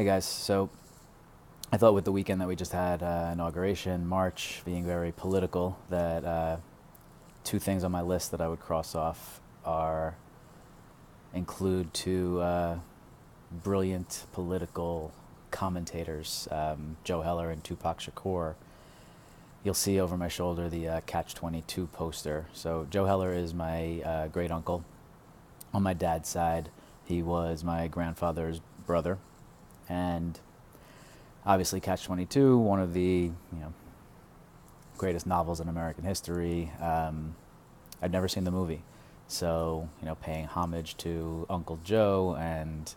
Hey guys, so I thought with the weekend that we just had, inauguration, March being very political, that two things on my list that I would cross off are include two brilliant political commentators, Joe Heller and Tupac Shakur. You'll see over my shoulder the Catch 22 poster. So Joe Heller is my great uncle on my dad's side. He was my grandfather's brother, and obviously Catch 22, one of the greatest novels in American history. I'd never seen the movie, so paying homage to Uncle Joe, and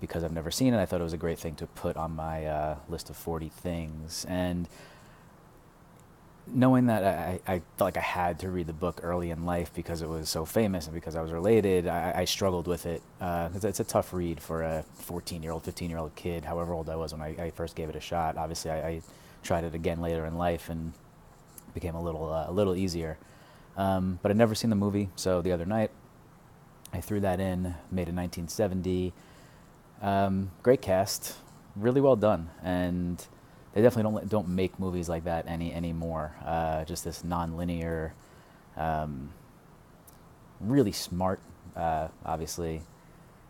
because I've never seen it, I thought it was a great thing to put on my list of 40 things. And knowing that I felt like I had to read the book early in life because it was so famous and because I was related, I struggled with it because it's a tough read for a 14-year-old, 15-year-old kid, however old I was when I first gave it a shot. Obviously, I tried it again later in life and it became a little easier. But I'd never seen the movie, so the other night I threw that in, made in 1970. Great cast, really well done, and they definitely don't make movies like that anymore. Just this non-linear, really smart, obviously,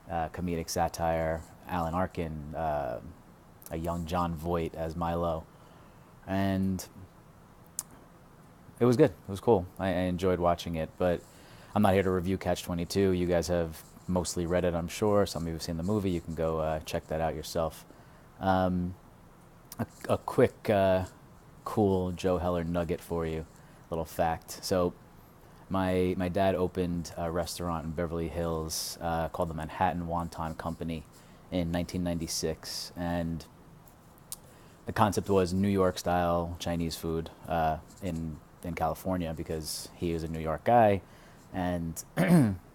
comedic satire. Alan Arkin, a young John Voight as Milo, and it was good. It was cool. I enjoyed watching it, but I'm not here to review Catch 22. You guys have mostly read it, I'm sure. Some of you have seen the movie. You can go check that out yourself. A quick, cool Joe Heller nugget for you, little fact. So, my dad opened a restaurant in Beverly Hills called the Manhattan Wonton Company in 1996, and the concept was New York style Chinese food in California because he was a New York guy and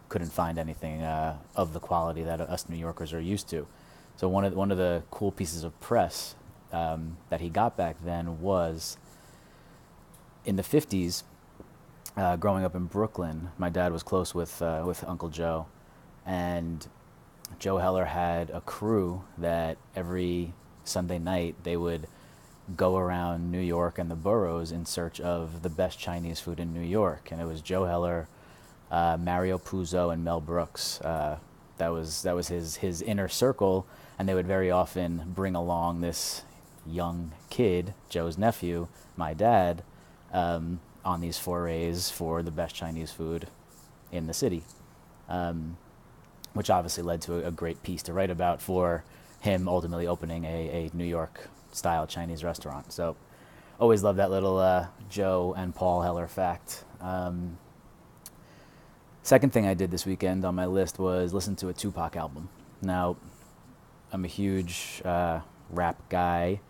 couldn't find anything of the quality that us New Yorkers are used to. So one of the cool pieces of press that he got back then was in the 50s. Growing up in Brooklyn, my dad was close with Uncle Joe, and Joe Heller had a crew that every Sunday night they would go around New York and the boroughs in search of the best Chinese food in New York, and it was Joe Heller, Mario Puzo, and Mel Brooks. That was his inner circle, and they would very often bring along this young kid, Joe's nephew, my dad, on these forays for the best Chinese food in the city, which obviously led to a great piece to write about for him ultimately opening a New York style Chinese restaurant. So always love that little Joe and Paul Heller fact. Second thing I did this weekend on my list was listen to a Tupac album. Now, I'm a huge rap guy,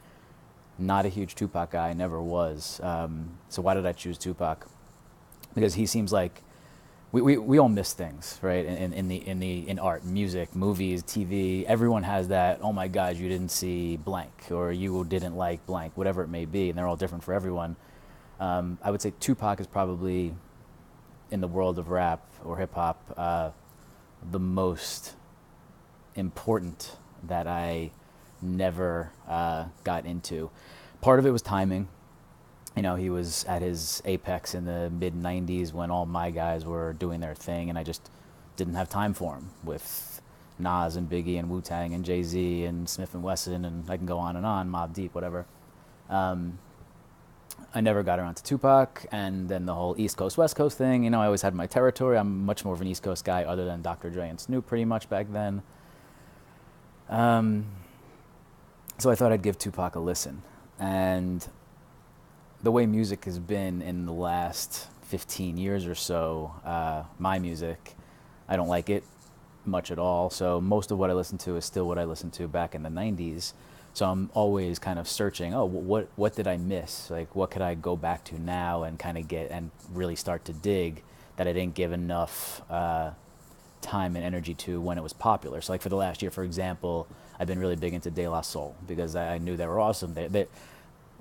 not a huge Tupac guy, never was. So why did I choose Tupac? Because he seems like we all miss things, right? In art, music, movies, TV. Everyone has that. Oh my God, you didn't see blank, or you didn't like blank, whatever it may be, and they're all different for everyone. I would say Tupac is probably, in the world of rap or hip hop, the most important that I never got into. Part of it was timing. He was at his apex in the mid 90s when all my guys were doing their thing, and I just didn't have time for him with Nas and Biggie and Wu-Tang and Jay-Z and Smith and Wesson, and I can go on and on, Mobb Deep, whatever. I never got around to Tupac, and then the whole East Coast, West Coast thing, I always had my territory. I'm much more of an East Coast guy other than Dr. Dre and Snoop pretty much back then. So I thought I'd give Tupac a listen. And the way music has been in the last 15 years or so, my music, I don't like it much at all. So most of what I listen to is still what I listened to back in the 90s. So I'm always kind of searching, what did I miss? Like, what could I go back to now and kind of get and really start to dig that I didn't give enough time and energy to when it was popular. So like for the last year, for example, I've been really big into De La Soul because I knew they were awesome.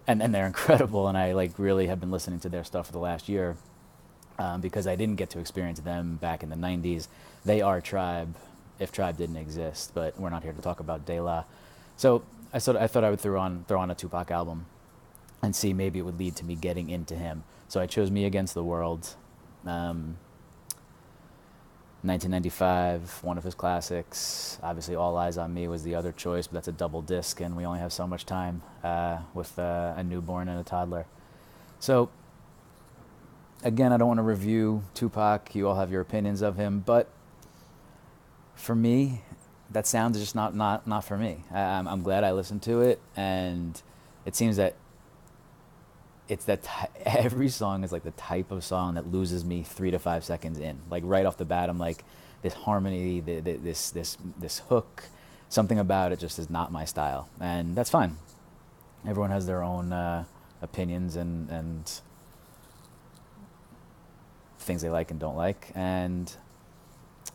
And they're incredible, and I like really have been listening to their stuff for the last year because I didn't get to experience them back in the 90s. They are Tribe, if Tribe didn't exist, but we're not here to talk about De La. So I thought I would throw on a Tupac album and see maybe it would lead to me getting into him. So I chose Me Against the World, um, 1995, one of his classics. Obviously, All Eyes on Me was the other choice, but that's a double disc, and we only have so much time with a newborn and a toddler. So again, I don't want to review Tupac. You all have your opinions of him, but for me, that sound is just not for me. I'm glad I listened to it, and it seems that every song is like the type of song that loses me 3 to 5 seconds in. Like right off the bat, I'm like, this harmony, this hook, something about it just is not my style, and that's fine. Everyone has their own opinions and things they like and don't like, and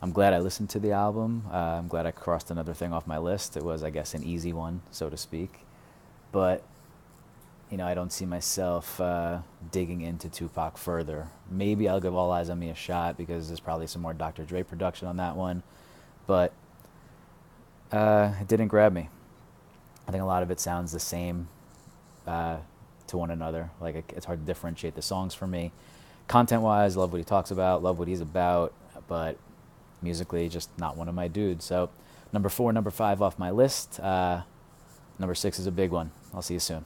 I'm glad I listened to the album. I'm glad I crossed another thing off my list. It was, I guess, an easy one, so to speak. But, I don't see myself digging into Tupac further. Maybe I'll give All Eyes on Me a shot because there's probably some more Dr. Dre production on that one. But it didn't grab me. I think a lot of it sounds the same to one another. Like, it's hard to differentiate the songs for me. Content-wise, love what he talks about, love what he's about, but musically, just not one of my dudes. So, number 4, number 5 off my list. Number 6 is a big one. I'll see you soon.